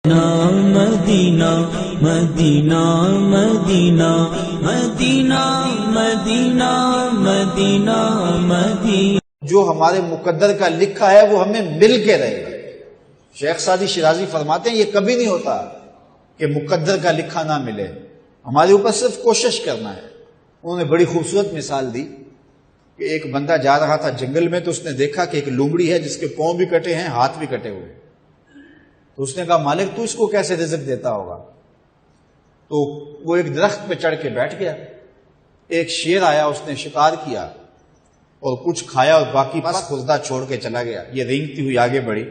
مدینہ مدینہ مدینہ مدینہ مدینہ مدینہ مدینہ جو ہمارے مقدر کا لکھا ہے وہ ہمیں مل کے رہے گا۔ شیخ سعدی شیرازی فرماتے ہیں یہ کبھی نہیں ہوتا کہ مقدر کا لکھا نہ ملے، ہمارے اوپر صرف کوشش کرنا ہے۔ انہوں نے بڑی خوبصورت مثال دی کہ ایک بندہ جا رہا تھا جنگل میں، تو اس نے دیکھا کہ ایک لومڑی ہے جس کے پاؤں بھی کٹے ہیں، ہاتھ بھی کٹے ہوئے۔ تو اس نے کہا مالک تو اس کو کیسے رزق دیتا ہوگا؟ تو وہ ایک درخت پہ چڑھ کے بیٹھ گیا۔ ایک شیر آیا، اس نے شکار کیا اور کچھ کھایا اور باقی پس خوردہ چھوڑ کے چلا گیا۔ یہ رینگتی ہوئی آگے بڑھی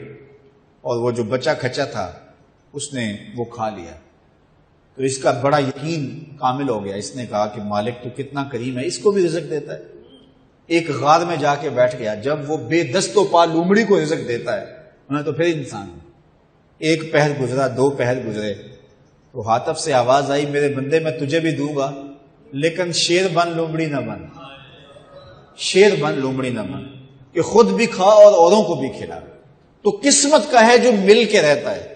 اور وہ جو بچا کھچا تھا اس نے وہ کھا لیا۔ تو اس کا بڑا یقین کامل ہو گیا۔ اس نے کہا کہ مالک تو کتنا کریم ہے، اس کو بھی رزق دیتا ہے۔ ایک غار میں جا کے بیٹھ گیا۔ جب وہ بے دست و پا لومڑی کو رزق دیتا ہے انہیں تو پھر انسان ہے۔ ایک پہر گزرا، دو پہر گزرے، تو حاطف سے آواز آئی میرے بندے میں تجھے بھی دوں گا لیکن شیر بن لومڑی نہ بن، شیر بن لومڑی نہ بن، کہ خود بھی کھا اور اوروں کو بھی کھلا۔ تو قسمت کا ہے جو مل کے رہتا ہے۔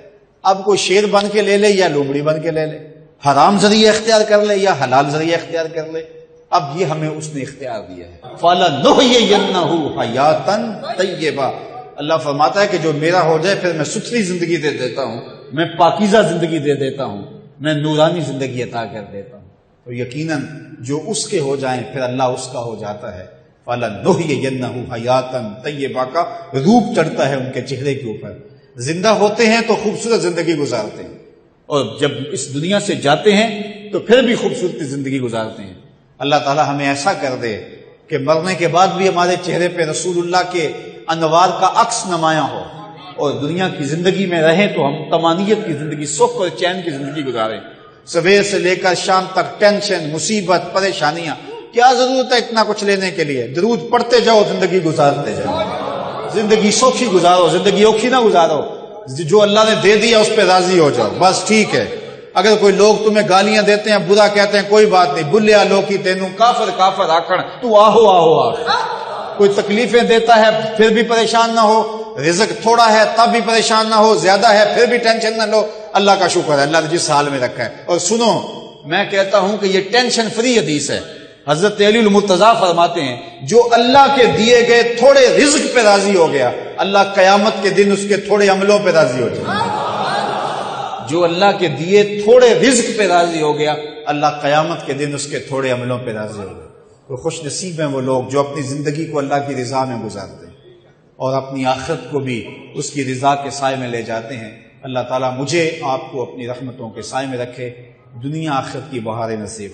اب کوئی شیر بن کے لے لے یا لومڑی بن کے لے لے، حرام ذریعہ اختیار کر لے یا حلال ذریعہ اختیار کر لے، اب یہ ہمیں اس نے اختیار دیا ہے۔ فَلَنُحْيِيَنَّهُ حَيَاةً طَيِّبَةً، اللہ فرماتا ہے کہ جو میرا ہو جائے پھر میں ستھری زندگی دے دیتا ہوں، میں پاکیزہ زندگی دے دیتا ہوں، میں نورانی زندگی عطا کر دیتا ہوں۔ تو یقیناً جو اس کے ہو جائیں پھر اللہ اس کا ہو جاتا ہے۔ فَلَنُحْيِيَنَّهُ حَيَاةً طَيِّبَةً کا روپ چڑھتا ہے ان کے چہرے کے اوپر۔ زندہ ہوتے ہیں تو خوبصورت زندگی گزارتے ہیں، اور جب اس دنیا سے جاتے ہیں تو پھر بھی خوبصورت زندگی گزارتے ہیں۔ اللہ تعالی ہمیں ایسا کر دے کہ مرنے کے بعد بھی ہمارے چہرے پہ رسول اللہ کے انوار کا عکس نمایاں ہو، اور دنیا کی زندگی میں رہیں تو ہم طمانیت کی زندگی، سکھ اور چین کی زندگی گزاریں۔ سویر سے لے کر شام تک ٹینشن، مصیبت، پریشانیاں، کیا ضرورت ہے اتنا کچھ لینے کے لیے؟ درود پڑھتے جاؤ، زندگی گزارتے جاؤ، زندگی سوکھی گزارو، زندگی اوکھی نہ گزارو۔ جو اللہ نے دے دیا اس پہ راضی ہو جاؤ، بس ٹھیک ہے۔ اگر کوئی لوگ تمہیں گالیاں دیتے ہیں، برا کہتے ہیں، کوئی بات نہیں، بلیا لوکی تینوں کافر کافر آکھن تو آہو آہو آکھ۔ کوئی تکلیفیں دیتا ہے پھر بھی پریشان نہ ہو، رزق تھوڑا ہے تب بھی پریشان نہ ہو، زیادہ ہے پھر بھی ٹینشن نہ لو۔ اللہ کا شکر ہے، اللہ نے جس حال میں رکھا ہے۔ اور سنو، میں کہتا ہوں کہ یہ ٹینشن فری حدیث ہے۔ حضرت علی المرتضیٰ فرماتے ہیں جو اللہ کے دیے گئے تھوڑے رزق پہ راضی ہو گیا، اللہ قیامت کے دن اس کے تھوڑے عملوں پہ راضی ہو جائے۔ جو اللہ کے دیے تھوڑے رزق پہ راضی ہو گیا، اللہ قیامت کے دن اس کے تھوڑے عملوں پہ راضی ہو گیا۔ تو خوش نصیب ہیں وہ لوگ جو اپنی زندگی کو اللہ کی رضا میں گزارتے ہیں اور اپنی آخرت کو بھی اس کی رضا کے سائے میں لے جاتے ہیں۔ اللہ تعالیٰ مجھے آپ کو اپنی رحمتوں کے سائے میں رکھے، دنیا آخرت کی بہاریں نصیب